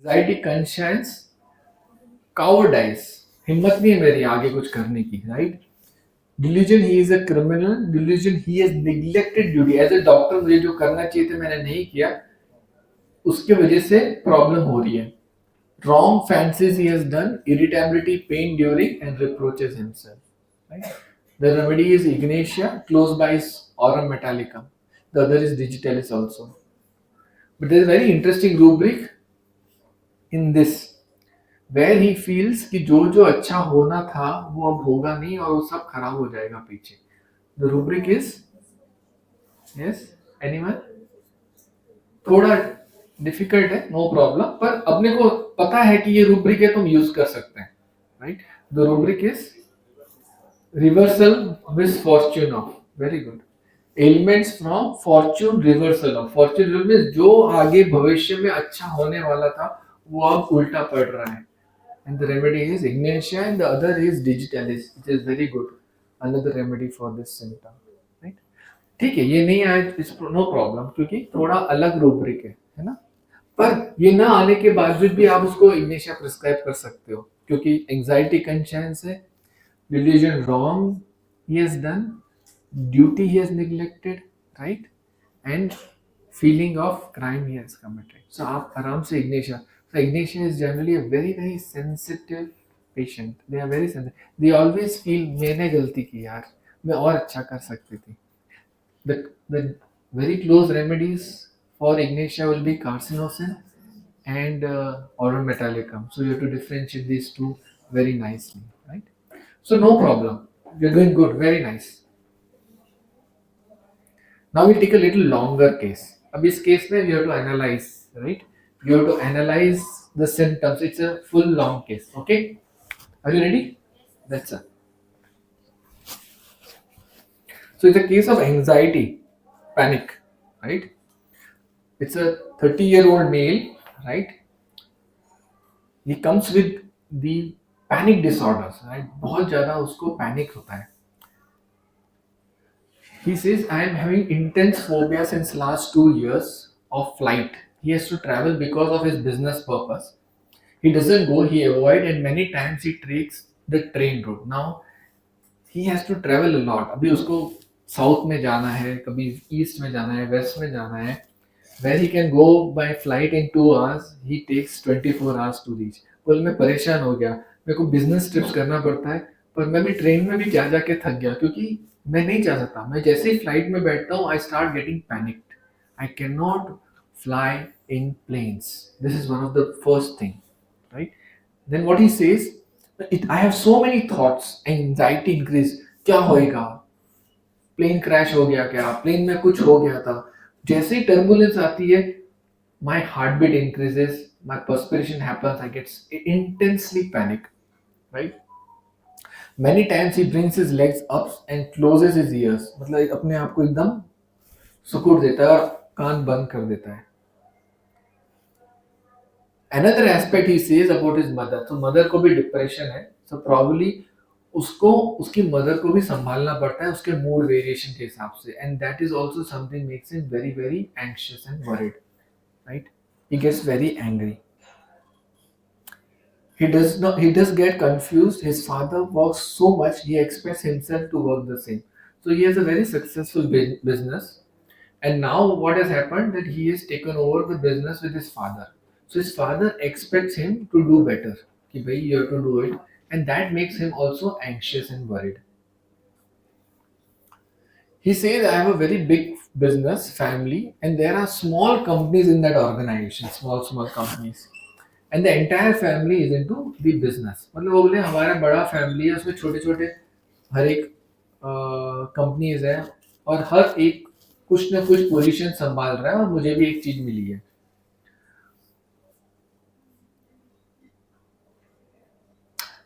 Anxiety कंशियंस कावर्डाइज, हिम्मत नहीं है मेरी आगे कुछ करने की, right? Delusion he is a criminal, delusion he has neglected duty, as a doctor मुझे जो करना चाहिए था मैंने नहीं किया, उसकी वजह से प्रॉब्लम हो रही है। Wrong fancies he has done, irritability, pain during, and reproaches himself. Right? The remedy is Ignatia, close by is Aurum Metallicum. The other is Digitalis also. But there is a very interesting rubric in this, where he feels कि जो जो अच्छा होना था वो अब होगा नहीं और वो सब खराब हो जाएगा पीछे. The rubric is, yes, anyone? थोड़ा डिफिकल्ट है, नो प्रॉब्लम, पर अपने को पता है कि ये रूब्रिक है, तुम यूज कर सकते हैं, right? The rubric is reversal misfortune of, very good, elements from Fortune reversal of, Fortune means जो आगे भविष्य में अच्छा होने वाला था वो अब उल्टा पड़ रहा है, and the remedy is Ignatia and the other is digitalis, it is very good, another remedy for this symptom, right? ठीक है, ये नहीं आया, नो प्रॉब्लम, क्योंकि थोड़ा अलग रूब्रिक है ना? पर ये ना आने के बावजूद भी आप उसको इग्नेशिया प्रिस्क्राइब कर सकते हो, क्योंकि एंजाइटी कंशियंस है, delusion wrong he has done, duty he has neglected, right? And feeling of crime he has committed. So आप आराम से Ignatia, so Ignatia is generally a very sensitive patient. They are very sensitive. They always feel मैंने गलती की यार, मैं और अच्छा कर सकती थी. The very close remedies for Ignatia will be carcinosin and Aurum Metallicum. So you have to differentiate these two very nicely, right? So no problem. You're doing good. Very nice. Now we'll take a little longer case. अब इस case में you have to analyze, right? You have to analyze the symptoms. It's a full long case. Okay? Are you ready? That's it. So it's a case of anxiety, panic, right? It's a 30-year-old male, right? He comes with the panic disorders, right? बहुत ज़्यादा उसको panic होता है. He says, I am having intense phobia since last 2 years of flight. He has to travel because of his business purpose. He doesn't go, he avoid, and many times he takes the train route. Now he has to travel a lot. अभी उसको south में जाना है, कभी east में जाना है, waste में जाना है. Where he can go by flight in 2 hours, he takes 24 hours to reach. बोल मैं परेशान हो गया, मेरे को बिजनेस ट्रिप्स करना पड़ता है, पर मैं भी ट्रेन में भी जा जाके थक गया, क्योंकि मैं नहीं जा सकता. मैं जैसे ही फ्लाइट में बैठता हूँ, I start getting panicked. I can not fly in planes. This is one of the first thing, right? Then what he says, I have so many thoughts, anxiety increase. क्या होएगा? प्लेन क्रैश हो गया क्या? Plane में कुछ हो गया था? जैसे ही टर्बुलेंस आती है, my heartbeat increases, my perspiration happens, I get intensely panic, right? Many times he brings his legs up and closes his ears, मतलब अपने आप को एकदम सुकून देता है और कान बंद कर देता है. Another aspect he says about his mother, तो मदर को भी डिप्रेशन है, so probably उसको उसकी मदर को भी संभालना पड़ता है उसके मूड वेरिएशन के हिसाब से, and that is also something makes him very anxious and worried, right? He gets very angry. He does get confused. His father works so much, he expects himself to work the same. So he has a very successful business, and now what has happened that he has taken over the business with his father. So his father expects him to do better, कि भाई you have to do it, and that makes him also anxious and worried. He says, I have a very big business family, and there are small companies in that organization, small companies, and the entire family is into the business. मतलब वो बोले हमारा बड़ा family है, उसमें छोटे छोटे हर एक कंपनीज है, और हर एक कुछ ना कुछ पोजीशन संभाल रहा है, और मुझे भी एक चीज मिली है.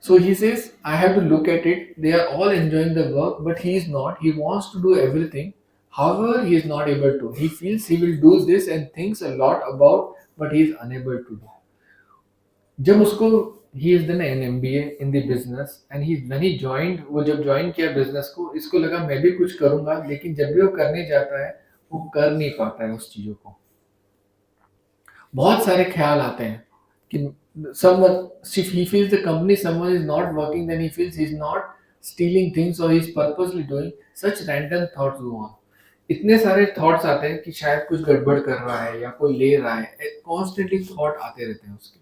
So he says, I have to look at it. They are all enjoying the work, but he is not. He wants to do everything. However, he is not able to. He feels he will do this and thinks a lot about, but he is unable to do. जब उसको he has done an MBA in the business, and when he joined, वो जब join किया business को, इसको लगा मैं भी कुछ करूंगा, लेकिन जब भी वो करने जाता है वो कर नहीं पाता है उस चीजों को. बहुत सारे ख्याल आते हैं, कि someone, if he feels the company someone is not working, then he feels he's not stealing things or he's purposely doing such random thoughts go on. इतने सारे थॉट्स आते हैं कि शायद कुछ गड़बड़ कर रहा है या कोई ले रहा है, कॉन्स्टेंटली थॉट आते रहते हैं उसके.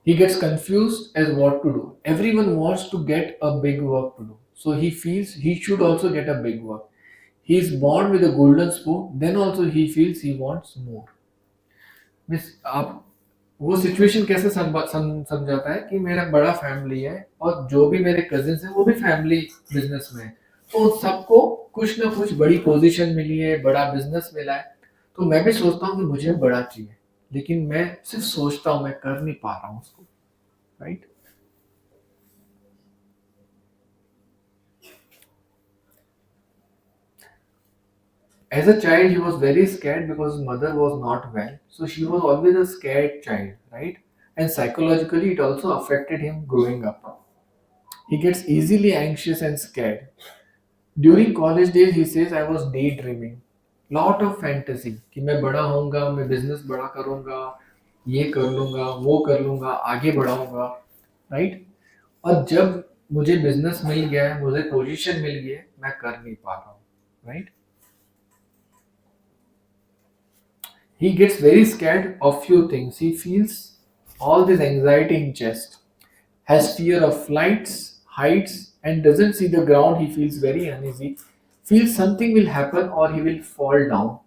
He gets confused as what to do. Everyone wants to get a big work to do. So he feels he should also get a big work. He is born with a golden spoon, then also he feels he wants more. Miss आप वो situation कैसे समझाता है कि मेरा बड़ा family है और जो भी मेरे कजिन्स हैं वो भी फैमिली बिजनेस में है, तो सबको कुछ ना कुछ बड़ी पोजीशन मिली है, बड़ा बिजनेस मिला है, तो मैं भी सोचता हूँ कि मुझे बड़ा चाहिए, लेकिन मैं सिर्फ सोचता हूँ, मैं कर नहीं पा रहा हूँ उसको. Right. As a child, he was very scared because his mother was not well. So she was always a scared child, right? And psychologically, it also affected him growing up. He gets easily anxious and scared. During college days, he says, I was daydreaming. Lot of fantasy कि मैं बड़ा होऊंगा, मैं business बड़ा करूंगा, ये कर लूंगा, वो कर लूंगा, आगे बढ़ाऊंगा, राइट. और जब मुझे बिजनेस मिल गया है, मुझे पोजीशन मिल गई है, मैं कर नहीं पा रहा हूँ, right. He gets very scared of few things. He feels all this anxiety in chest, has fear of flights, heights, and doesn't see the ground. He feels very uneasy, feels something will happen or he will fall down.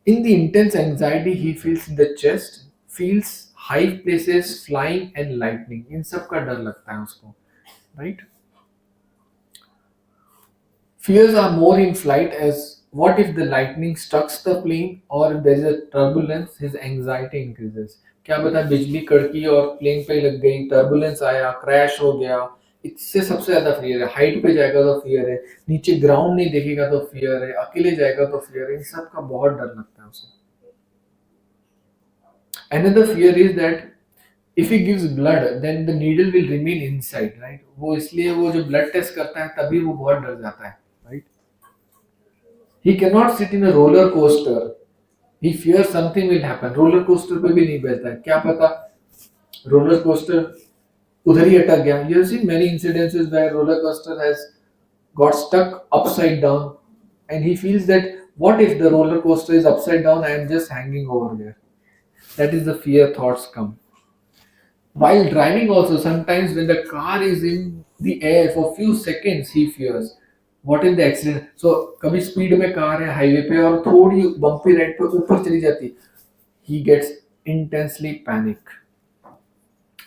In the intense anxiety he feels in the chest, feels high places, flying and lightning. इन सब का डर लगता है उसको, right? Fears are more in flight as what if the lightning strikes the plane or if there is a turbulence, his anxiety increases. क्या पता बिजली कड़की और प्लेन पे लग गई, टर्बुलेंस आया, क्रैश हो गया, इससे सबसे ज्यादा फियर है. हाइट पे जाएगा तो फियर है, नीचे ग्राउंड नहीं देखेगा तो फियर है, अकेले जाएगा तो फियर है, इन सब का बहुत डर लगता है उसे. Another fear is that if he gives blood then the needle will remain inside, right? वो इसलिए वो जो ब्लड टेस्ट करता है तभी वो बहुत डर जाता है, right? He cannot sit in a roller coaster. He fears something will happen. Roller coaster पे भी नहीं बैठता है. क्या पता roller coaster उधर ही अटक गया. You have seen many incidences where roller coaster has got stuck upside down, and he feels that what if the roller coaster is upside down? I am just hanging over there. That is the fear thoughts come. While driving also, sometimes when the car is in the air for few seconds, he fears. What if the accident? So कभी speed में car है highway पे और थोड़ी bumpy ride पे ऊपर चली जाती, he gets intensely panic.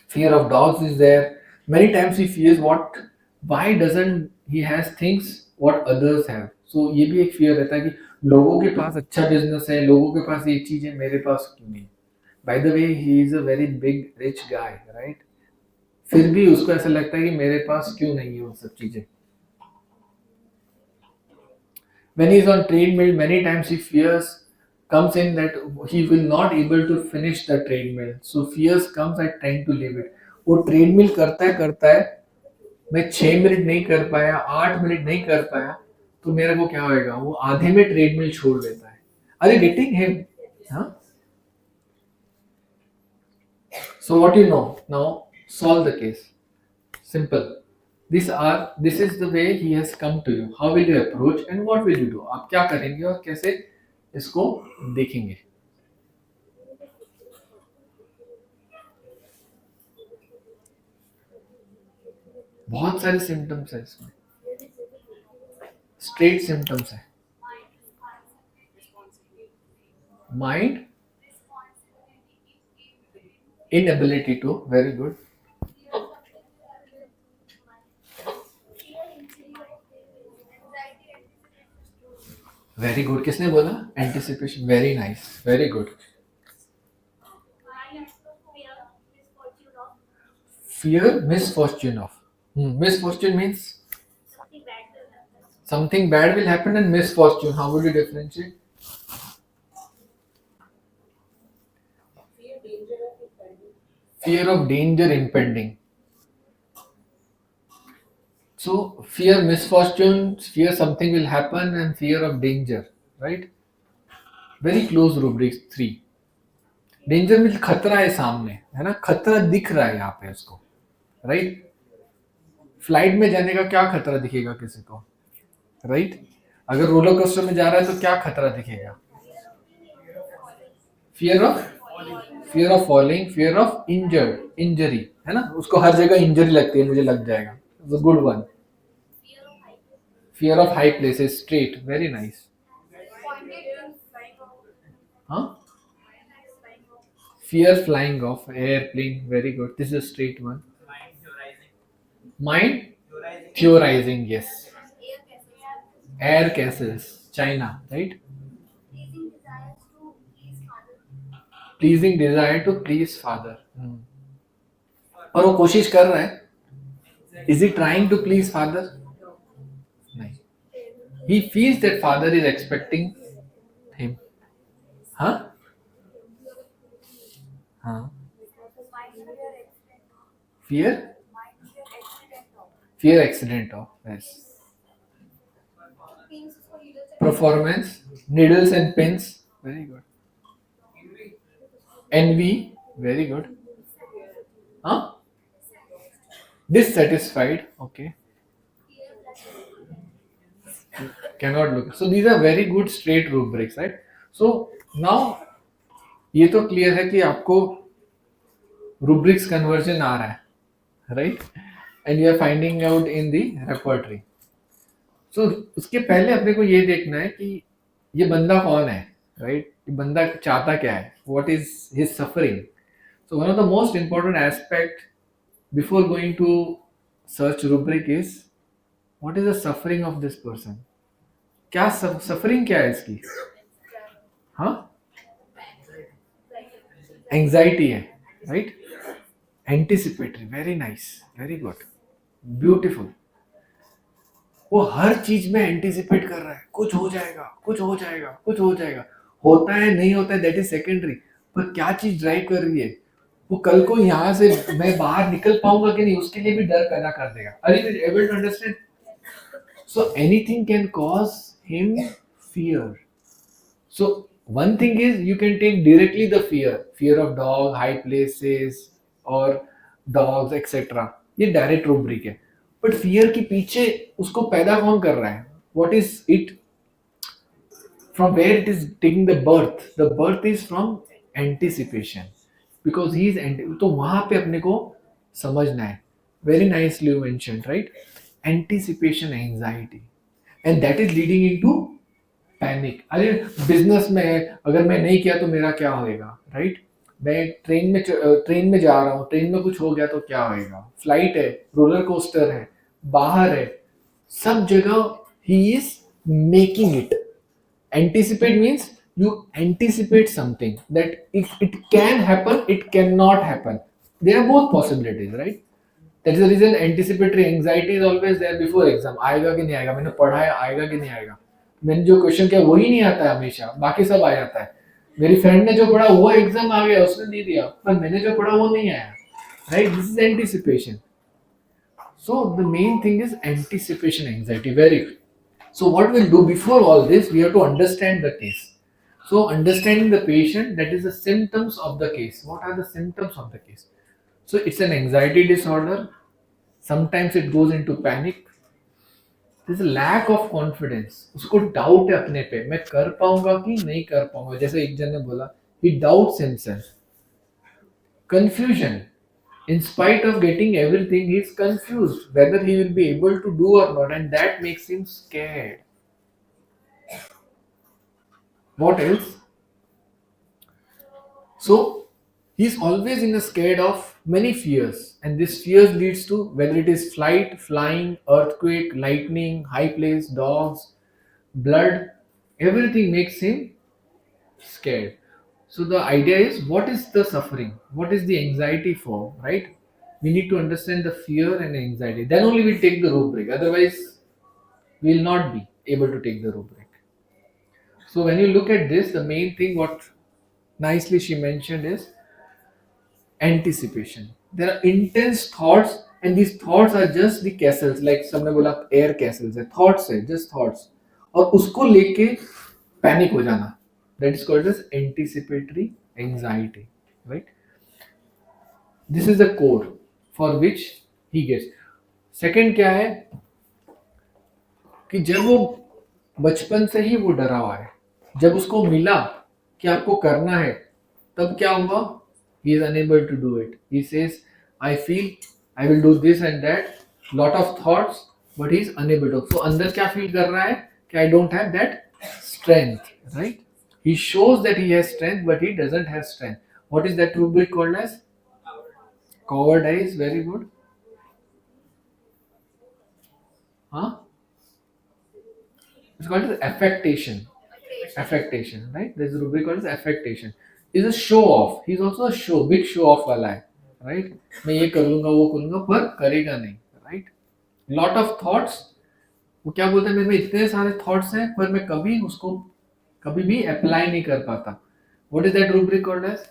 Fear of dogs is there. Many times he fears what, why doesn't he has things what others have. So ये भी एक fear रहता है कि लोगों के पास अच्छा बिजनेस है, लोगों के पास ये चीज है, मेरे पास क्यों नहीं. By the way, he is a very big rich guy, right? फिर भी उसको ऐसा लगता है कि मेरे पास क्यों नहीं है वो सब चीजें. When he is on treadmill, many times he fears comes in that he will not able to finish the treadmill. So fears comes at trying to leave it. वो ट्रेडमिल करता है, मैं 6 मिनट नहीं कर पाया, 8 मिनट नहीं कर पाया, तो मेरे को क्या होएगा, वो आधे में ट्रेडमिल छोड़ देता है. Are you getting him? Huh? So what you know now, solve the case. Simple. This is the way he has come to you. How will you approach and what will you do? आप क्या करेंगे और कैसे इसको देखेंगे. बहुत सारे symptoms है इसमें, स्ट्रेट सिम्टम्स है. Mind inability to, very good, very good. किसने बोला anticipation? Very nice, very good. Fear misfortune of. Misfortune means something bad will happen and misfortune. How would you differentiate? Fear of danger impending. So fear misfortune, fear something will happen, and fear of danger, right? Very close rubrics. 3. Danger means खतरा है सामने, है ना, खतरा दिख रहा है यहाँ पे उसको, राइट। फ्लाइट में जाने का क्या खतरा दिखेगा किसी को, राइट। अगर रोलर कोस्टर में जा रहा है तो क्या खतरा दिखेगा, fear of, fear of falling, fear of injured, injury, है ना, उसको हर जगह इंजरी लगती है, मुझे लग जाएगा, good one. Fear of high places, straight, very nice. हाँ, fear flying off airplane, very good, this is a straight one. Mind theorizing, yes. Air castles, China, right. Pleasing desire to please father. और वो कोशिश कर रहा है, is he trying to please father, नहीं, he feels that father is expecting him. हाँ, हाँ, fear, fear accident of, yes. Performance, needles and pins, very good. Envy, very good. Huh? Dissatisfied, okay. Cannot look, so these are very good straight rubrics, right. So now ये तो clear है कि आपको rubrics conversion आ रहा है, right, and you are finding out in the repertory. So उसके पहले अपने को ये देखना है कि ये बंदा कौन है, right, ये बंदा चाहता क्या है, what is his suffering. So one of the most important aspect before going to search rubric is what is the suffering of this person. क्या सफरिंग क्या है इसकी, हाँ, एंजाइटी है, right, anticipatory, very nice, very good, beautiful. वो हर चीज में anticipate कर रहा है, कुछ हो जाएगा, कुछ हो जाएगा, कुछ हो जाएगा, होता है नहीं होता है दैट इज सेकेंडरी, पर क्या चीज ड्राइव कर रही है, वो कल को यहाँ से मैं बाहर निकल पाऊंगा कि नहीं, उसके लिए भी डर पैदा कर देगा। Are you able to understand? So anything can cause him fear. So one thing is you can take directly the fear of dog, high places or dogs etc. ये direct rubric है, but fear के पीछे उसको पैदा कौन कर रहा है? What is it? From where it is taking the birth? The birth is from anticipation, because he is तो वहां पे अपने को समझना है। Very nicely you mentioned, right? Anticipation anxiety, and that is leading into panic. अरे business में है, अगर मैं नहीं किया तो मेरा क्या होएगा, राइट, मैं ट्रेन में जा रहा हूँ, ट्रेन में कुछ हो गया तो क्या होएगा, फ्लाइट है, रोलर कोस्टर है, बाहर है, सब जगह he is making it. Anticipate means you anticipate something that it can happen, it cannot happen. There are both possibilities, right? That is the reason anticipatory anxiety is always there before exam. आएगा कि नहीं आएगा, मैंने पढ़ा है, आएगा कि नहीं आएगा, मैंने जो क्वेश्चन किया वही नहीं आता है हमेशा, बाकी सब आ जाता है। मेरी फ्रेंड ने जो पढ़ा वो एग्जाम आ गया, उसने नहीं दिया, पर मैंने जो पढ़ा वो नहीं आया, right, this is anticipation. So the main thing is anticipation anxiety, very good. So what we'll do before all this, we have to understand the case. So understanding the patient, that is the symptoms of the case. What are the symptoms of the case? So it's an anxiety disorder. Sometimes it goes into panic. There's a lack of confidence. उसको doubt है अपने पे, मैं कर पाऊंगा कि नहीं कर पाऊंगा, जैसे एक जन ने बोला, he doubts himself. Confusion. In spite of getting everything, he is confused whether he will be able to do or not, and that makes him scared. What else? So he's always in a scared of many fears, and this fears leads to whether it is flight, flying, earthquake, lightning, high place, dogs, blood, everything makes him scared. So the idea is, what is the suffering, what is the anxiety for, right? We need to understand the fear and anxiety, then only we take the rubric, otherwise we will not be able to take the rubric. So when you look at this, the main thing what nicely she mentioned is anticipation. There are intense thoughts, and these thoughts are just the castles, like सबने बोला air castles है, thoughts है, just thoughts, और उसको लेके panic हो जाना, that is called as anticipatory anxiety. right? This is the core for which he gets. Second क्या है कि जब वो बचपन से ही वो डरा हुआ है, जब उसको मिला कि आपको करना है, तब क्या हुआ? He is unable to do it. He says, I feel I will do this and that, lot of thoughts, but he is unable to. So अंदर क्या फील कर रहा है कि I don't have that strength, right? He shows that he has strength, but he doesn't have strength. What is that rubric called as? Cowardice. Very good. Huh? It's called as affectation. Affectation, right? There's a rubric called as affectation. Is a show off. He's also a show, big show off वाला है, right? मैं ये कर लूंगा, वो कर लूंगा, पर करेगा नहीं, right? Lot of thoughts. वो क्या बोलते हैं, मेरे में इतने सारे थॉट्स हैं, पर मैं कभी उसको कभी भी अप्लाई नहीं कर पाता. What is that rubric called as?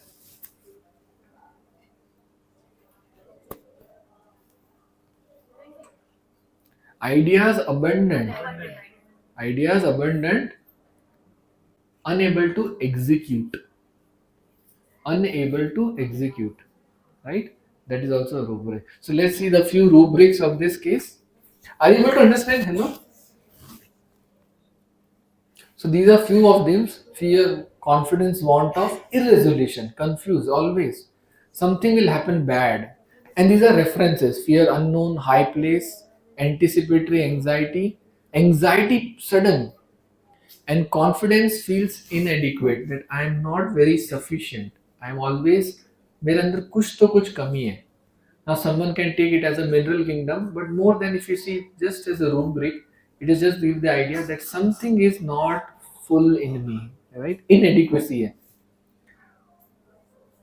Ideas abundant. Ideas abundant, unable to execute. Unable to execute, right? That is also a rubric. So let's see the few rubrics of this case. Are you able to understand? Hello? So these are few of them: fear, confidence, want of, irresolution, confused, always. Something will happen bad. And these are references: fear, unknown, high place, anticipatory anxiety, anxiety sudden, and confidence feels inadequate, that I am not very sufficient. I am always, मेरे अंदर कुछ तो कुछ कमी है. Now someone can take it as a mineral kingdom, but more than, if you see just as a rubric, it is just give the idea that something is not full in me, right? Inadequacy है.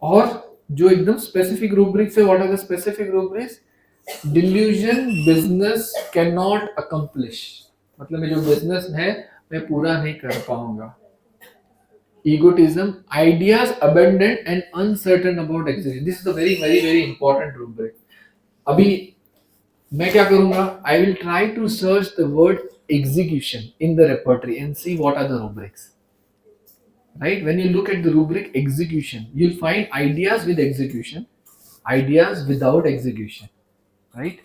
और जो एकदम specific rubrics है, what are the specific rubrics? Delusion business cannot accomplish. मतलब मैं जो business है मैं पूरा नहीं कर पाऊंगा. Egotism, ideas abundant and uncertain about execution. This is a very very very important rubric. अभी मैं क्या करूंगा? I will try to search the word execution in the repertory and see what are the rubrics. Right? When you look at the rubric execution, you'll find ideas with execution, ideas without execution. Right?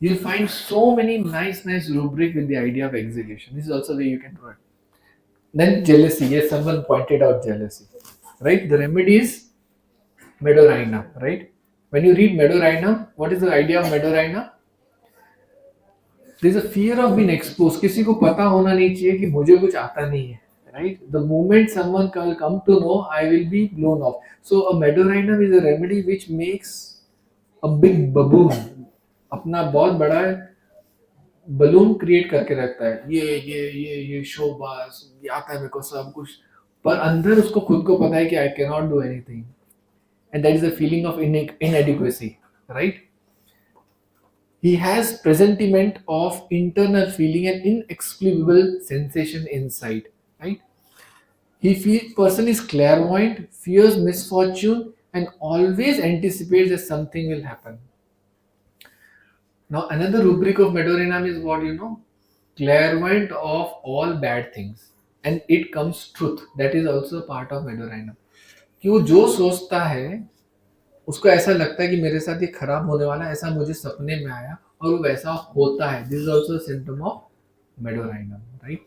You'll find so many nice rubric with the idea of execution. This is also where you can do it. Then jealousy. Yes, someone pointed out jealousy. Right? The remedy is Medorrhinum. Right? When you read Medorrhinum, what is the idea of Medorrhinum? There is a fear of being exposed. किसी को पता होना नहीं चाहिए कि मुझे कुछ आता नहीं है. Right? The moment someone will come to know, I will be blown off. So a Medorrhinum is a remedy which makes a big baboon, अपना बहुत बड़ा बलून क्रिएट करके रखता है. ये शोबाज, ये आता है मेरे को सब कुछ, पर अंदर उसको खुद को पता है कि आई can not do anything, and that is the feeling of inadequacy, right? He has presentiment of internal feeling and inexplicable sensation inside, right? Person is clairvoyant, fears misfortune, and always anticipates that something will happen. Now, another rubric of Medorrhinum is what you know, clairvoyant of all bad things, and it comes truth. That is also a part of Medorrhinum. कि वो जो सोचता है उसको ऐसा लगता है कि मेरे साथ ये खराब होने वाला है, ऐसा मुझे सपने में आया और वो वैसा होता है. This is also a symptom of Medorrhinum, right?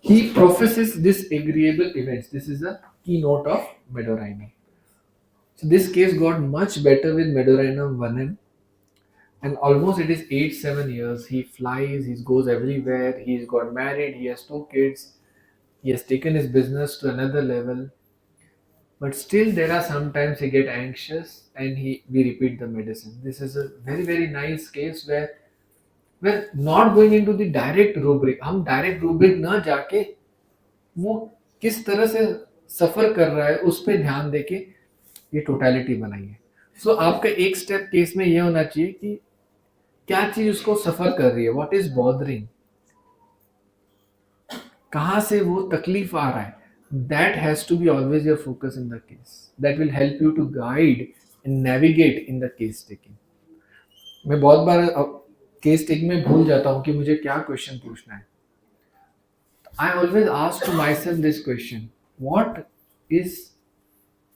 He professes disagreeable events. This is a keynote of Medorrhinum. So this case got much better with Medorrhinum 1M, and almost it is 8-7 years. He flies, he goes everywhere, he's got married, he has 2 kids, he has taken his business to another level. But still there are sometimes he get anxious and we repeat the medicine. This is a very very nice case where we're not going into the direct rubric. हम direct rubric ना जाके वो किस तरह से सफर कर रहा है उस पे ध्यान देके ये टोटलिटी बनाइए. सो आपका एक स्टेप केस में ये होना चाहिए कि क्या चीज उसको सफर कर रही है, व्हाट इज बॉदरिंग, कहाँ से वो तकलीफ आ रहा है. That has to be always your focus in the case. That will help you to guide and navigate in the case taking. मैं बहुत बार केस टेकिंग में भूल जाता हूँ कि मुझे क्या क्वेश्चन पूछना है. I always ask to myself this question: what is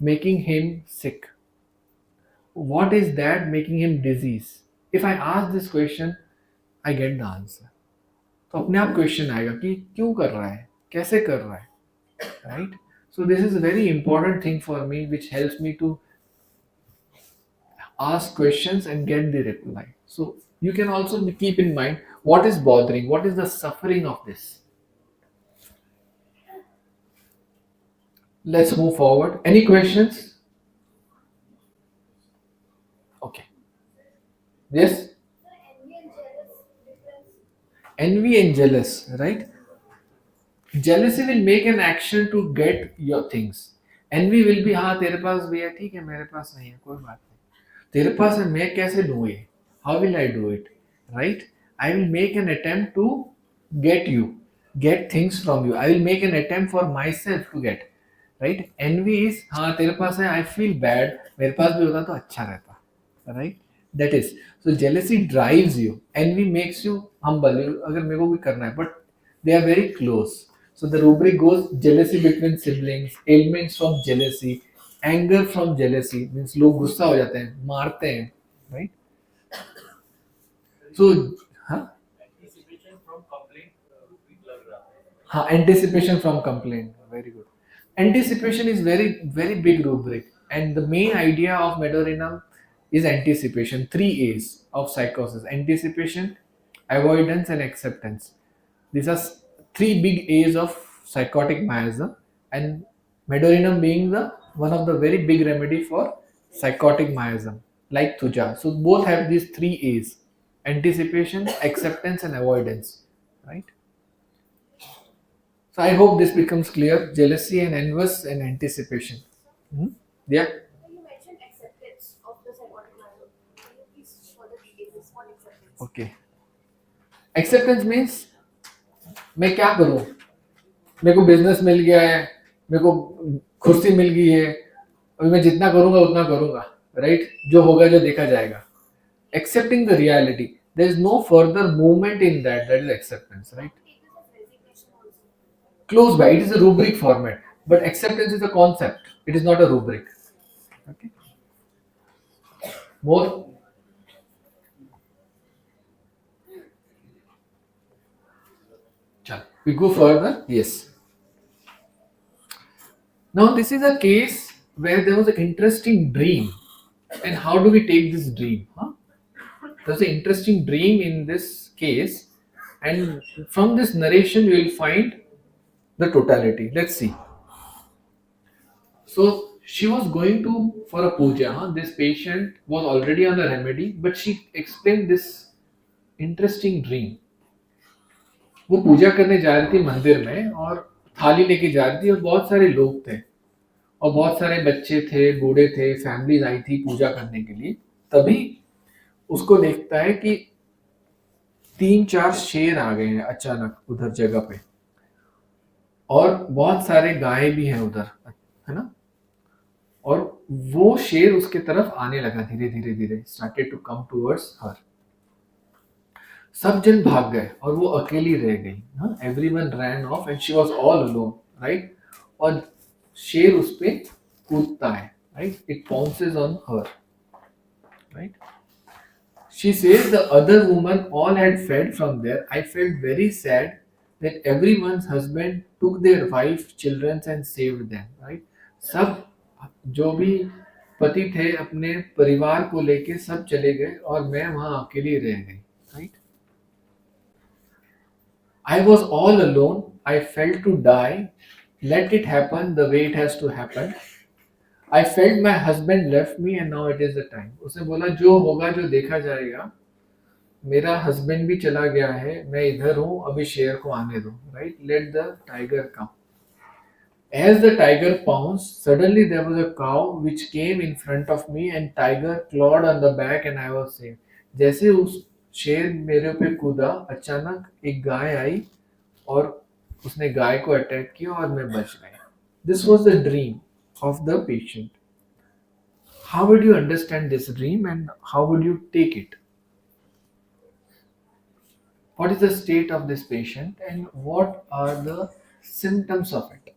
making him sick? What is that making him disease? If I ask this question, I get the answer. तो अपने आप क्वेश्चन आएगा कि क्यों कर रहा है, कैसे कर रहा है, right? So this is a very important thing for me, which helps me to ask questions and get the reply. So you can also keep in mind what is bothering, what is the suffering of this. Let's move forward. Any questions? Okay. Yes? Envy and jealous, right? Jealousy will make an action to get your things. Envy will be, हाँ तेरे पास भी है, ठीक है, मेरे पास नहीं है, कोई बात नहीं, तेरे पास है, मैं कैसे दूँ ये? How will I do it? Right? I will make an attempt to get you, get things from you. I will make an attempt for myself to get. Right? Envy is, हाँ तेरे पास है, I feel bad, मेरे पास भी होता तो अच्छा रहता. Right? That is, so jealousy drives you. Envy makes you humble. अगर मेरे को भी करना है, but they are very close. So the rubric goes jealousy between siblings, ailments from jealousy, anger from jealousy means लोग गुस्सा हो जाते हैं, मारते हैं, right? So हाँ हाँ anticipation from complaint, very good. Anticipation is very big rubric, and the main idea of Medorinum is anticipation. 3 A's of psychosis: anticipation, avoidance, and acceptance. These are three big A's of psychotic miasm, and Medorinum being the one of the very big remedy for psychotic miasm, like Thuja. So both have these 3 A's: anticipation, acceptance, and avoidance. Right. So I hope this becomes clear. Jealousy and envy and anticipation. Hmm? Yeah. Okay. Acceptance means मैं क्या करूं? मेरे को business मिल गया है, मेरे को कुर्सी मिल गई है, अभी मैं जितना करूंगा उतना करूंगा, राइट? जो होगा जो देखा जाएगा. Accepting the reality. There is no further movement in that. That is acceptance, right? Close by. It is a rubric format, but acceptance is a concept. It is not a rubric. Okay. More. Chal. We go further. Yes. Now this is a case where there was an interesting dream, and how do we take this dream? Huh? There's an interesting dream in this case, and from this narration you will find the totality. Let's see. So she was going to for a puja. Huh? This patient was already on a remedy, but she explained this interesting dream. वो पूजा करने जा रही थी मंदिर में, और थाली लेके जा रही थी, और बहुत सारे लोग थे, और बहुत सारे बच्चे थे, बूढ़े थे, फैमिलीज आई थी पूजा करने के लिए. तभी उसको देखता है कि 3-4 शेर आ गए हैं अचानक उधर जगह पे, और बहुत सारे गाय भी हैं उधर, है ना? और वो शेर उसके तरफ आने लगा धीरे धीरे धीरे, started to come towards her. सब जन भाग गए और वो अकेली रह गई. Everyone ran off and she was all alone, right? और शेर उस पे कूदता है, right? It pounces on her, right? She says the other women all had fled from there. I felt very sad that everyone's husband took their wife, children and saved them. Right? सब जो भी पति थे अपने परिवार को लेके सब चले गए, और मैं वहां अकेली रह गई. Right? I was all alone. I felt to die. Let it happen the way it has to happen. I felt my husband left me and now it is the time. उसने बोला जो होगा जो देखा जाएगा, मेरा हस्बैंड भी चला गया है, मैं इधर हूं, अभी शेर को आने दो. Right? Let the tiger come. As the tiger pounced, suddenly there was a cow which came in front of me and tiger clawed on the back and I was saved. जैसे उस शेर मेरे पे कूदा, अचानक एक गाय आई और उसने गाय को अटैक किया और मैं बच गया. This was the dream of the patient. How would you understand this dream and how would you take it? What is the state of this patient and what are the symptoms of it?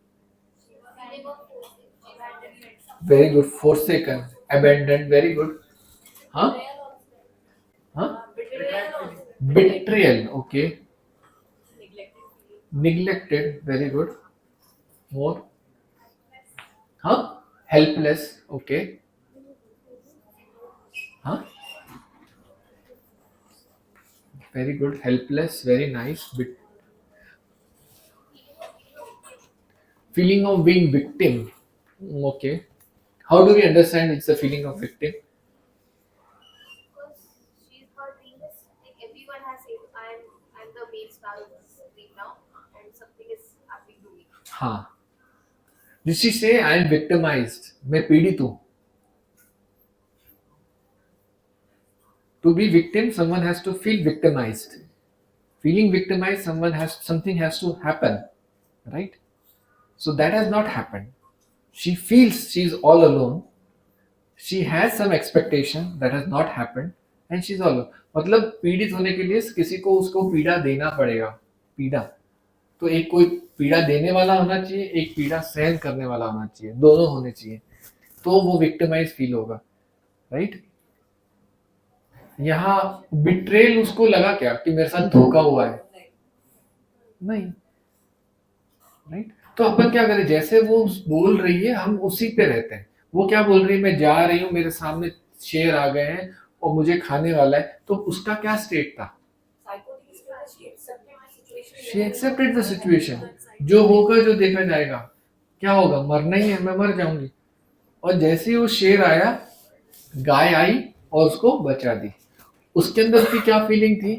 very good. Forsaken, abandoned, very good. Huh? Huh? Betrayal, okay. Neglected, very good. More. Huh? Helpless, okay. Huh? Very good. Helpless, very nice. Feeling of being victim, okay. How do we understand it's a feeling of victim? हाँ. Did she say I am victimized? मैं पीड़ित हूँ. To be victim, someone has to feel victimized. Feeling victimized, something has to happen, right? So that has not happened. She feels she's all alone. She has some expectation that has not happened, and she's all alone. मतलब पीड़ित होने के लिए किसी को उसको पीड़ा देना पड़ेगा. पीड़ा तो एक कोई पीड़ा देने वाला होना चाहिए, एक पीड़ा सहन करने वाला होना चाहिए, दोनों होने चाहिए, तो वो विक्टिमाइज फील होगा, राइट. यहाँ बिट्रेल उसको लगा क्या कि मेरे साथ धोखा हुआ है, नहीं, राइट. तो अपन क्या करें, जैसे वो बोल रही है हम उसी पे रहते हैं. वो क्या बोल रही है, मैं जा रही हूँ, मेरे सामने शेर आ गए हैं और मुझे खाने वाला है, तो उसका क्या स्टेट था. She accepted the situation. जो होगा जो देखा जाएगा. क्या होगा, मरना ही है, मैं मर जाऊंगी. और जैसे ही वो शेर आया, गाय आई और उसको बचा दी. उसके अंदर उसकी क्या फीलिंग थी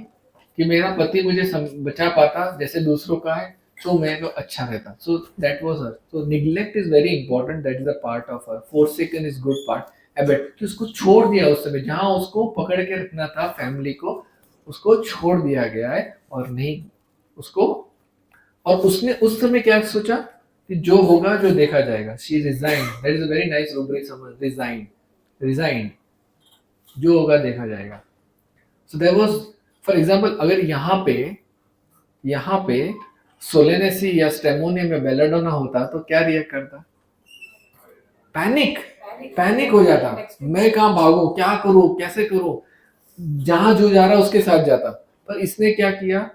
कि मेरा पति मुझे बचा पाता जैसे दूसरों का है, तो मैं तो अच्छा रहता. So that was her. So neglect is very important, that is a part of her. Forsaken is good part. Abbott कि उसको छोड़ दिया उस समय, जहां उसको पकड़ के रखना था फैमिली को, उसको छोड़ दिया गया है. और नहीं उसको, और उसने उस समय क्या सोचा कि जो होगा जो देखा जाएगा. She resign, that is a very nice rubric. समझ, रिजाइन, रिजाइन, जो होगा देखा जाएगा. So there was, for example, अगर यहाँ पे सोलेनेसी या स्टेमोनियम या बेलाडोना होता तो क्या रिएक्ट करता. पैनिक, पैनिक हो जाता. मैं कहाँ भागूं, क्या करूं, कैसे करूं, जहां जो जा रहा उसके साथ जाता. पर इसने क्या किया,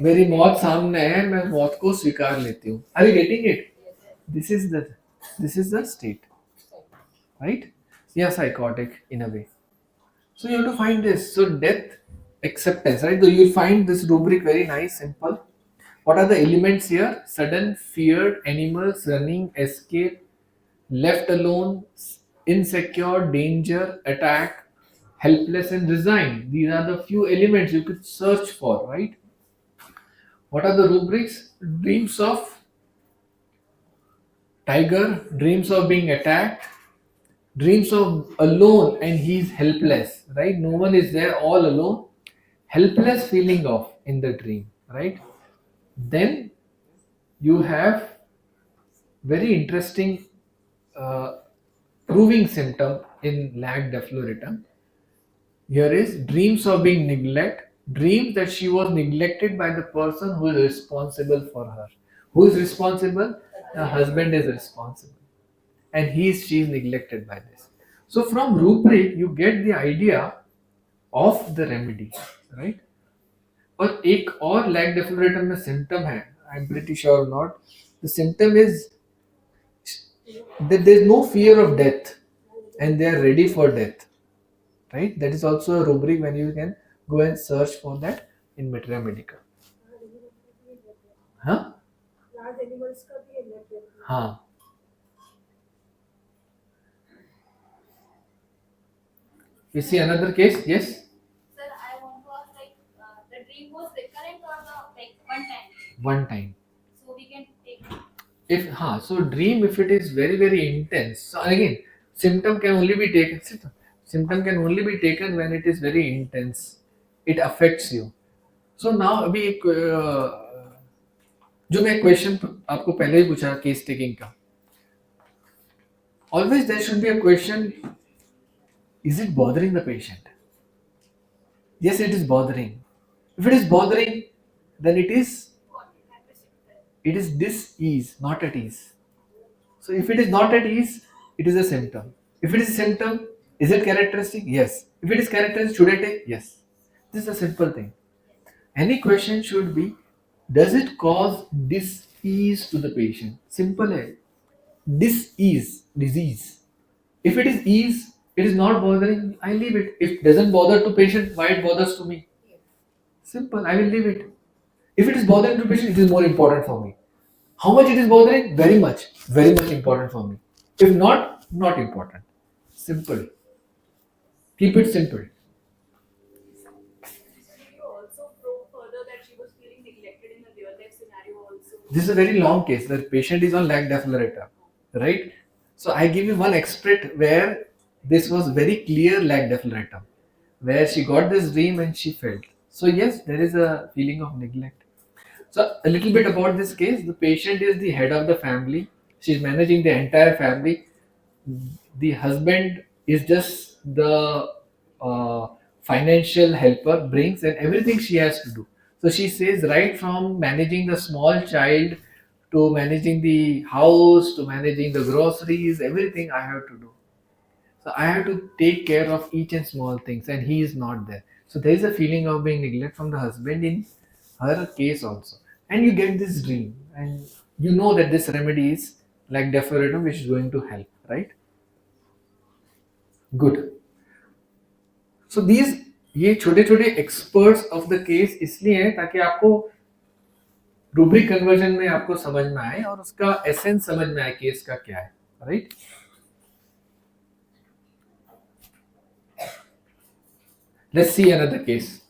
मेरी मौत सामने है, मैं मौत को स्वीकार लेती हूँ. Are you getting it. This is the this is the state, right. या psychotic in a way. So you have to find this. So death acceptance, right? So you'll find this rubric very nice, simple. What are the elements here? Sudden, feared, animals, running, escape, left alone, insecure, danger, attack, helpless, and resigned. These are the few elements you could search for, right? What are the rubrics? Dreams of tiger, dreams of being attacked, dreams of alone and he's helpless, right? No one is there, all alone. Helpless feeling of in the dream, right? Then you have very interesting uh, proving symptom in lag defloritum. Here is dreams of being neglect, dreams that she was neglected by the person who is responsible for her. Who is responsible? The husband is responsible, and she is neglected by this. So from rubric you get the idea of the remedy, right? और एक और lag डेफिब्रिलेटर में symptom है, I am pretty sure not. The symptom is that there is no fear of death and they are ready for death, right? That is also a rubric when you can go and search for that in Materia Medica. हाँ, हाँ. You see another case? Yes. Sir, I want to ask, like, the dream was recurrent or like one time? One time. So we can take. If so dream, if it is very very intense. So again, symptom can only be taken. Symptom can only be taken when it is very intense. It affects you. So now अभी एक जो मैं question आपको पहले ही पूछा case taking का. Always there should be a question. Is it bothering the patient? Yes, it is bothering. If it is bothering, then it is dis-ease, not at ease. So if it is not at ease, it is a symptom. If it is a symptom, is it characteristic? Yes. If it is characteristic, should I take? Yes. This is a simple thing. Any question should be, does it cause dis-ease to the patient? Simple hai. Dis-ease, disease. If it is ease, it is not bothering, I leave it. If it doesn't bother to patient, why it bothers to me? Simple, I will leave it. If it is bothering to patient, it is more important for me. How much it is bothering? Very much important for me. If not, not important. Simple. Keep it simple. You also probe further that she was feeling neglected in a real life scenario also. This is a very long case. The patient is on lag defibrillator, right? So I give you one extract where this was very clear lag defibrillator, where she got this dream and she felt. So yes, there is a feeling of neglect. So a little bit about this case. The patient is the head of the family. She's managing the entire family. The husband is just the uh, financial helper, brings and everything she has to do. So she says, right from managing the small child to managing the house to managing the groceries, everything I have to do. So I have to take care of each and small things, and he is not there. So there is a feeling of being neglected from the husband in her case also. And you get this dream, and you know that this remedy is like deferratum, which is going to help, right? Good. So these ये छोटे छोटे experts of the case इसलिए हैं ताकि आपको rubric conversion में आपको समझ में आए और उसका एसेंस समझ में आए केस का क्या है, right? Let's see another case.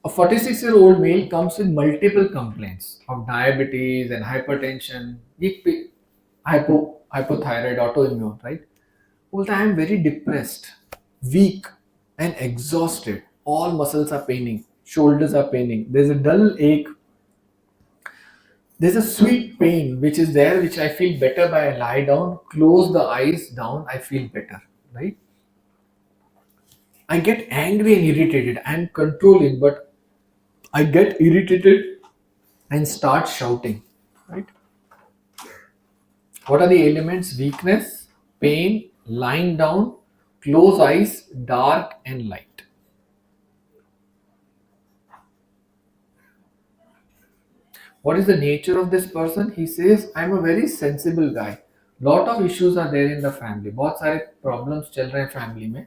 A 46-year-old male comes with multiple complaints of diabetes and hypertension, hypothyroid, autoimmune, right? बोलता है, I am very depressed, weak, and exhausted. All muscles are paining, shoulders are paining. There's a dull ache. There's a sweet pain which is there, which I feel better by I lie down, close the eyes down, I feel better, right? I get angry and irritated. I'm controlling, but I get irritated and start shouting, right? What are the elements? Weakness, pain, lying down, close eyes, dark and light. What is the nature of this person? He says, I'm a very sensible guy. Lot of issues are there in the family. बहुत सारे problems चल रहे हैं family में.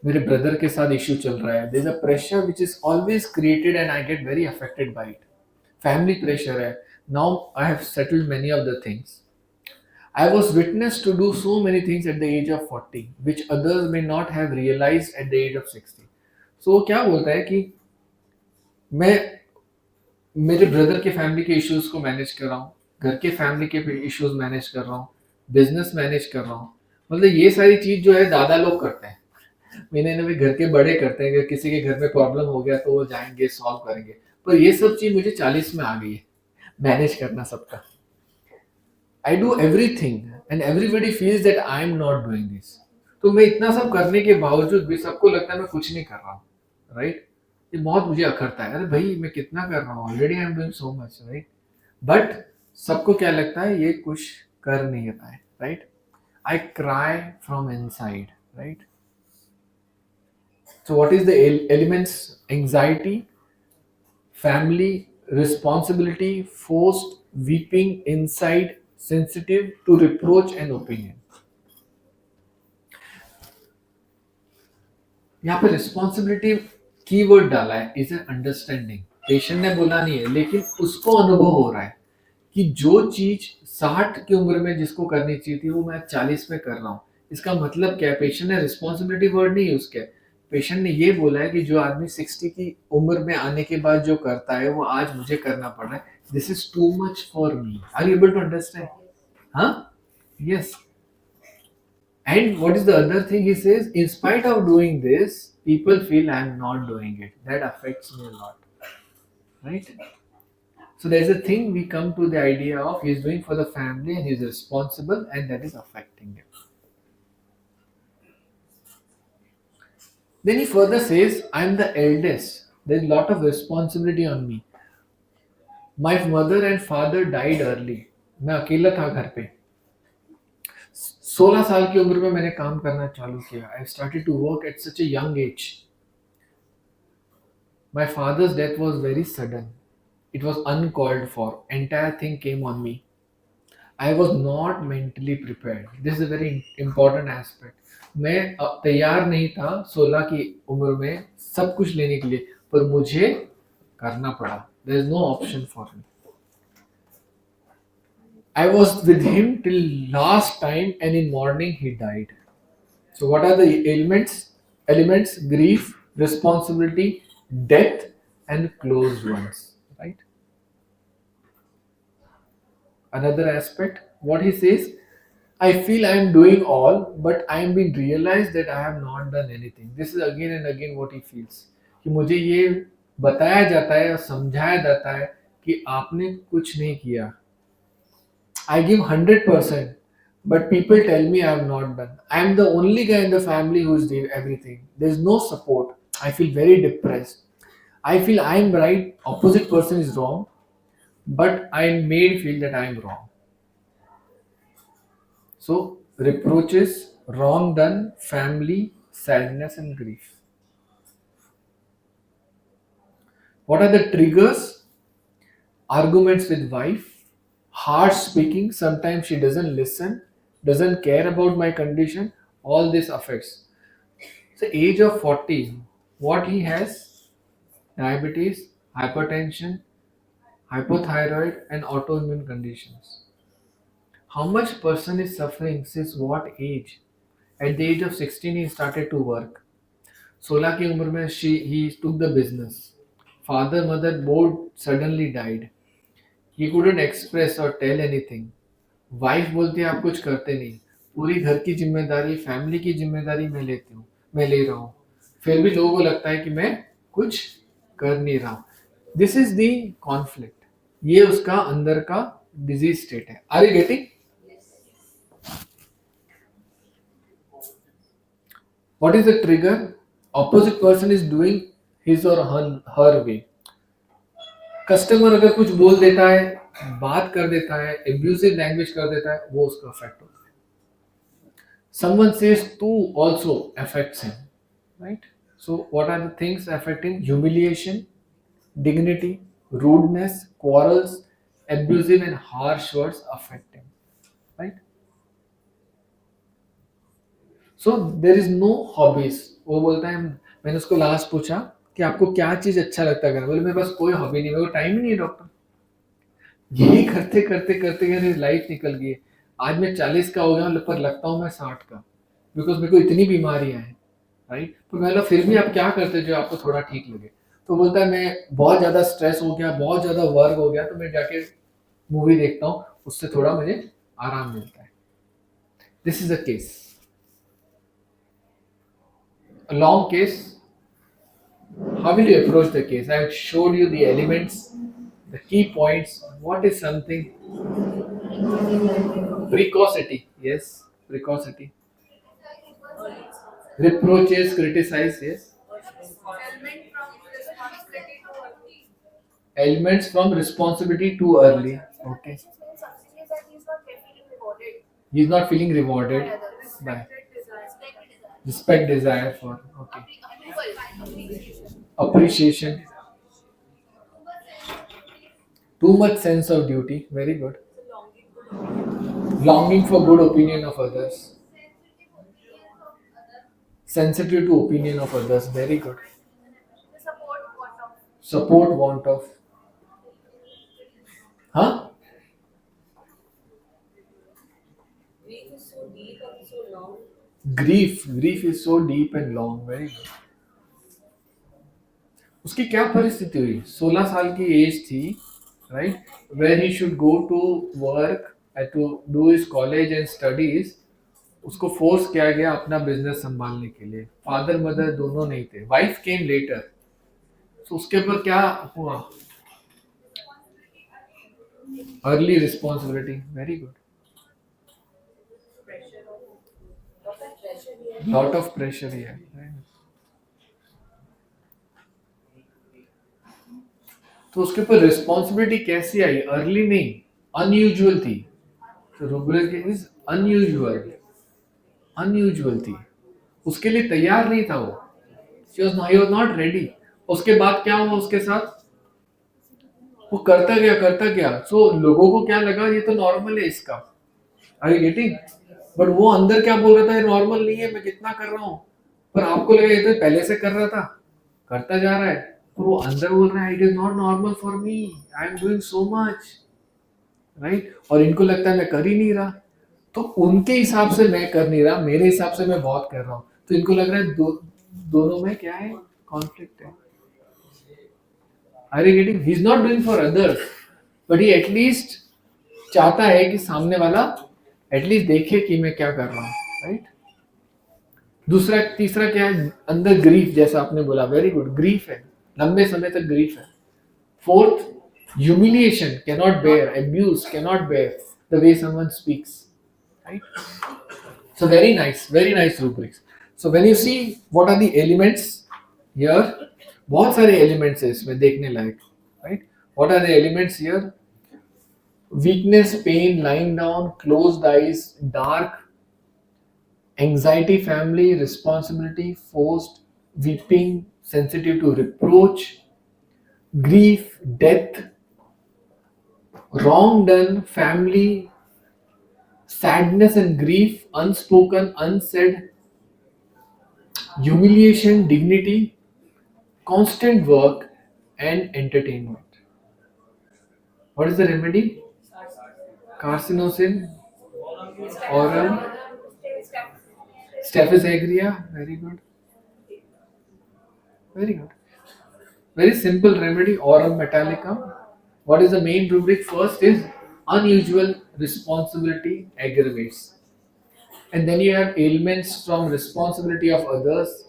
मेरे brother के साथ issue चल रहा है. There's a pressure which is always created and I get very affected by it. Family pressure है. Now I have settled many of the things. I was witness to do so many things at the age of 40 which others may not have realized at the age of 60. So वो क्या बोलता है कि मैं मेरे brother के family के issues को मैनेज कर रहा हूँ, घर के फैमिली के इश्यूज मैनेज कर रहा हूँ, बिजनेस मैनेज कर रहा हूँ. मतलब ये सारी चीज जो है दादा लोग करते हैं, मैंने भी घर के बड़े करते हैं. अगर किसी के घर में प्रॉब्लम हो गया तो वो जाएंगे सॉल्व करेंगे. पर ये सब चीज मुझे 40 में आ गई है, मैनेज करना सबका. I do everything and everybody feels that I am not doing this. तो मैं इतना सब करने के बावजूद भी सबको लगता है मैं कुछ नहीं कर रहा हूँ, राइट? ये बहुत मुझे अखरता है. अरे भाई मैं कितना कर रहा हूँ, already I am doing so much, right? But सबको क्या लगता है ये कुछ कर नहीं रहा है, right? I cry from inside, right? So what is the elements? Anxiety, family, responsibility, forced, weeping, inside, sensitive to reproach and opinion. यहाँ पे रिस्पॉन्सिबिलिटी कीवर्ड डाला है, इज एन अंडरस्टैंडिंग. पेशेंट ने बोला नहीं है लेकिन उसको अनुभव हो रहा है कि जो चीज 60 की उम्र में जिसको करनी चाहिए थी वो मैं 40 में कर रहा हूँ. इसका मतलब क्या है? पेशेंट ने रिस्पॉन्सिबिलिटी वर्ड नहीं यूज किया. पेशेंट ने ये बोला है कि जो आदमी 60 की उम्र में आने के बाद जो करता है वो आज मुझे करना पड़ रहा है. This is too much for me. Are you able to understand? हाँ, yes. And what is the other thing he says? In spite of doing this, people feel I am not doing it. That affects me a lot, right? So there's a thing we come to the idea of he's doing for the family and he's responsible, and that is affecting him. Then he further says, I'm the eldest. There's a lot of responsibility on me. My mother and father died early. मैं अकेला था घर पे। 16 साल की उम्र में मैंने काम करना चालू किया। I started to work at such a young age. My father's death was very sudden. It was uncalled for. Entire thing came on me. I was not mentally prepared. This is a very important aspect. मैं तैयार नहीं था 16 की उम्र में सब कुछ लेने के लिए, पर मुझे करना पड़ा. There is no option for me. I was with him till last time, and in morning he died. So what are the ailments? Elements: grief, responsibility, death, and close ones. Right. Another aspect, what he says, I feel I am doing all, but I am being realized that I have not done anything. This is again and again what he feels. कि मुझे ये बताया जाता है और समझाया जाता है कि आपने कुछ नहीं किया. I give 100%, but people tell me I have not done. I am the only guy in the family who's did everything. There's no support. I feel very depressed. I feel I am right, opposite person is wrong, but I am made feel that I am wrong. So, reproaches, wrong done, family, sadness, and grief. What are the triggers? Arguments with wife, harsh speaking, sometimes she doesn't listen, doesn't care about my condition. All this affects. So, age of 40, what he has: diabetes, hypertension, hypothyroid, and autoimmune conditions. How much person is suffering since what age? At the age of 16, he started to work. 16 की उम्र में he took the business. Father, mother both suddenly died. He couldn't express or tell anything. Wife बोलती है आप कुछ करते नहीं. पूरी घर की जिम्मेदारी, फैमिली की जिम्मेदारी मैं ले रहा हूँ. फिर भी लोगों को लगता है कि मैं कुछ कर नहीं रहा हूँ. This is the conflict. ये उसका अंदर का डिजीज स्टेट है. Are you getting? What is the trigger? Opposite person is doing his or her way. Customer अगर कुछ बोल देता है, बात कर देता है, एब्यूसिव लैंग्वेज कर देता है, वो उसको अफेक्ट होता है. Someone says too also affects him, right? So what are the things affecting? Humiliation, dignity, rudeness, quarrels, abusive and harsh words affect him, right? So there is no hobbies. वो बोलता है, मैंने उसको लास्ट पूछा कि आपको क्या चीज अच्छा लगता है, बोले मेरे पास कोई हॉबी नहीं, मेरे को टाइम ही नहीं है डॉक्टर. यही करते करते करते मेरी लाइफ निकल गई है. आज मैं 40 का हो गया पर लगता हूँ मैं 60 का, बिकॉज मेरे को इतनी बीमारियां हैं. राइट. तो मैं बोला फिर भी आप क्या करते जो आपको थोड़ा ठीक लगे. तो बोलता है मैं बहुत ज्यादा स्ट्रेस हो गया, बहुत ज्यादा वर्क हो गया, तो मैं जाके मूवी देखता हूँ, उससे थोड़ा मुझे आराम मिलता है. This is a case. A long case. How will you approach the case? I have showed you the elements, the key points. What is something? Precocity. Yes, precocity. Reproaches, criticize. Yes. Element from responsibility to early. Elements from responsibility too early. Okay. Something is that he's not getting rewarded. He's not feeling rewarded by Respected desire. respect, desire for. Okay. Approval. Appreciation. Too much sense of duty. Very good. Longing for good opinion of others. Sensitive to opinion of others. Very good. The support what of. Support want of. Huh? Grief is so deep and so long. Grief is so deep and long. Very good. उसकी क्या परिस्थिति हुई? 16 साल की age थी, right, where he should go to work to do his college and studies. उसको force किया गया अपना बिजनेस संभालने के लिए. फादर मदर दोनों नहीं थे. Wife came later. तो उसके ऊपर क्या हुआ? Early responsibility. Very good. Lot of pressure ही है. तो उसके ऊपर रिस्पॉन्सिबिलिटी कैसी आई? अर्ली नहीं, अनयूजुअल थी. तो रुब्रिक इज अनयूजुअल थी, उसके लिए तैयार नहीं था वो, ही वाज नॉट रेडी। उसके बाद क्या हुआ उसके साथ, वो करता गया, सो लोगों को क्या लगा ये तो नॉर्मल है इसका, आर यू गेटिंग? बट वो अंदर क्या बोल रहा था, ये नॉर्मल नहीं है, मैं कितना कर रहा हूँ, पर आपको लगा ये तो पहले से कर रहा था, करता जा रहा है, पर वो अंदर बोल रहा है it is not normal for me, I am doing so much, right? और इनको लगता है मैं कर ही नहीं रहा, तो उनके हिसाब से मैं कर नहीं रहा, मेरे हिसाब से मैं बहुत कर रहा हूँ, तो इनको लग रहा है दोनों में क्या है, कॉन्फ्लिक्ट है। Are you getting? He is not doing for others, but he at least चाहता है कि सामने वाला एटलीस्ट देखे कि मैं क्या कर रहा हूँ, राइट? दूसरा तीसरा क्या है, अंदर ग्रीफ, जैसा आपने बोला, वेरी गुड, ग्रीफ है, लंबे समय तक ग्रीफ है। Fourth, humiliation, cannot bear, abuse, cannot bear the way someone speaks, right? So very nice rubrics. So when you see what are the elements here, बहुत सारे elements है इसमें देखने लायक, right? What are the elements here? Weakness, pain, lying down, closed eyes, dark, anxiety, family, responsibility, forced, weeping, sensitive to reproach, grief, death, wrong done, family, sadness and grief, unspoken, unsaid, humiliation, dignity, constant work, and entertainment. What is the remedy? Carcinosin, aurum, Staphylococcus aureus. Very good. Very good. Very simple remedy, aurum metallicum. What is the main rubric? First is unusual responsibility aggravates. And then you have ailments from responsibility of others,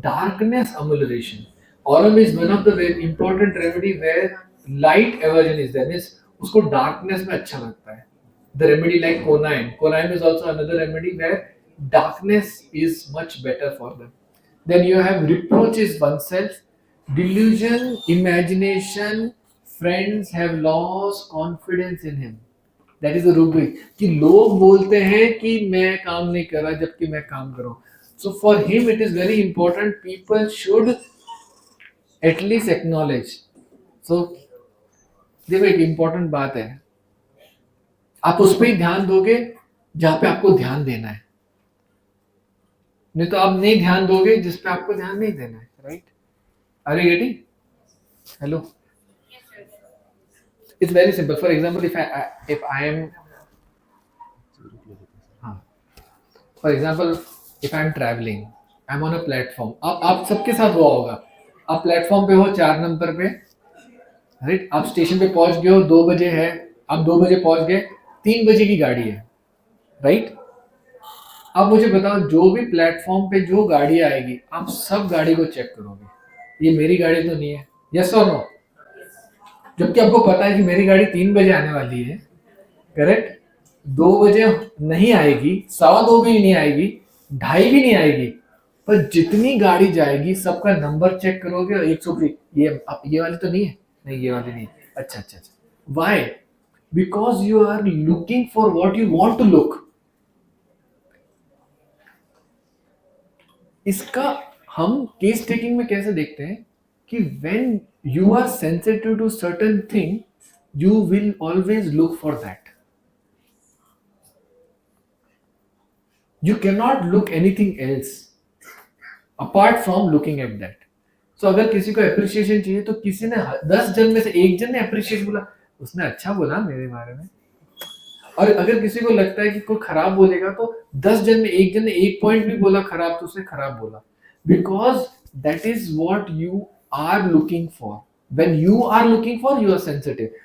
darkness amelioration. Aurum is one of the very important remedy where light aversion is there, means उसको darkness में अच्छा लगता है. The remedy like conine is also another remedy where darkness is much better for them. Then you have reproaches oneself, delusion, imagination, friends have lost confidence in him. That is a rubric, कि लोग बोलते हैं कि मैं काम नहीं कर रहा जबकि मैं काम कर रहा हूँ. So for him it is very important, people should at least acknowledge. So देखो एक इंपॉर्टेंट बात है, आप उस पर ही ध्यान दोगे जहां पे आपको ध्यान देना है, नहीं तो आप नहीं ध्यान दोगे जिस पे आपको ध्यान नहीं देना है, right? Are you getting? Hello, it's very simple. For example, if I am for example, if I am traveling, I'm on a platform. आप सबके साथ हुआ होगा, आप प्लेटफॉर्म पे हो 4 नंबर पे, राइट? आप स्टेशन पे पहुंच गए हो, 2 बजे है, आप 2 बजे पहुंच गए, 3 बजे की गाड़ी है, राइट? अब मुझे बताओ, जो भी प्लेटफॉर्म पे जो गाड़ी आएगी, आप सब गाड़ी को चेक करोगे, ये मेरी गाड़ी तो नहीं है, यस और नो? जबकि आपको पता है कि मेरी गाड़ी 3 बजे आने वाली है, करेक्ट? 2 बजे नहीं आएगी, 2:15 भी नहीं आएगी, 2:30 भी नहीं आएगी, पर जितनी गाड़ी जाएगी सबका नंबर चेक करोगे, 100 ये वाली तो नहीं है, नहीं ये वाली नहीं, अच्छा अच्छा अच्छा. Why? Because you are looking for what you want to look. इसका हम केस टेकिंग में कैसे देखते हैं कि when you are sensitive to certain thing, you will always look for that. You cannot look anything else apart from looking at that. So अगर किसी को appreciation चाहिए तो किसी ने 10 जन में से एक जन ने appreciation बोला, उसने अच्छा बोला मेरे बारे में. और अगर किसी को लगता है कि कोई खराब बोलेगा तो 10 जन में एक जन ने एक पॉइंट भी बोला खराब तो उसने खराब बोला. Because that is what you are looking for. When you are looking for, you are sensitive.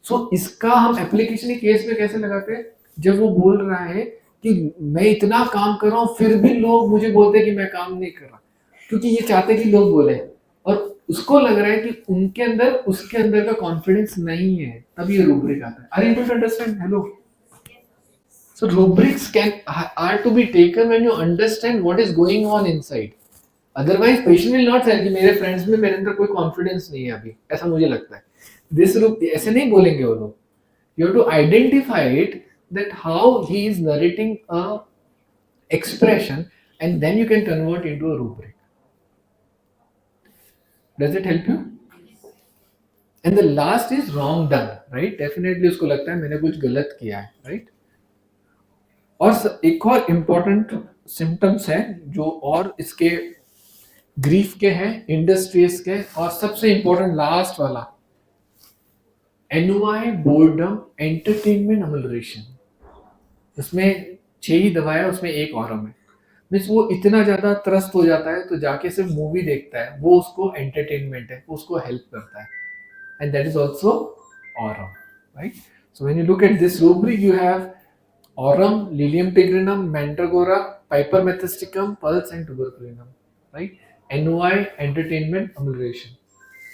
So इसका हम एप्लीकेशन केस में कैसे लगाते हैं? जब वो बोल रहा है कि मैं इतना काम कर रहा हूँ फिर भी लोग मुझे बोलते हैं कि मैं काम नहीं कर रहा, क्योंकि ये चाहते कि लोग बोले, और उसको लग रहा है कि उनके अंदर उसके अंदर का कॉन्फिडेंस नहीं है, तब ये रूब्रिक आता है. Are you able to understand? Hello. So rubrics are to be taken when you understand what is going on inside. Otherwise patient will not sell कि मेरे फ्रेंड्स में मेरे अंदर कोई कॉन्फिडेंस नहीं है अभी, ऐसा मुझे लगता है. दिस रूप ऐसे नहीं बोलेंगे वो लोग. You have to identify it that how he is narrating a expression, and then you can convert into a rubric. Does it help you? And the last is wrong done, right? Definitely उसको लगता है मैंने कुछ गलत किया है, right? और एक और इम्पोर्टेंट सिम्टम्स है जो और इसके ग्रीफ के हैं, इंडस्ट्रीज के, और सबसे इम्पोर्टेंट लास्ट वाला एनुआई बोर्डम एंटरटेनमेंट अमलरेशन। उसमें 6 ही दवाएं, उसमें एक औरम है। मीन्स वो इतना ज्यादा त्रस्त हो जाता है तो जाके सिर्फ मूवी देखता है, वो उसको एंटरटेनमेंट है, वो उसको हेल्प करता है, and that is also Aurum, right? So when you look at this rubric you have aurum, lilium tigrinum, mandragora, pipermethysticum, pulse and tuberculinum, right? NOI, entertainment, amelioration.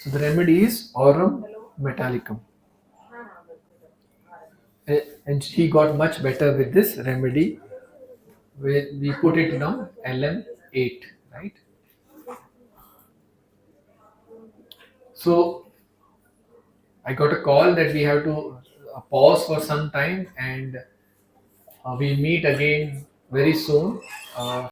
So the remedy is aurum metallicum. And he got much better with this remedy. We put it down LM8, right? So I got a call that we have to pause for some time, and we meet again very soon.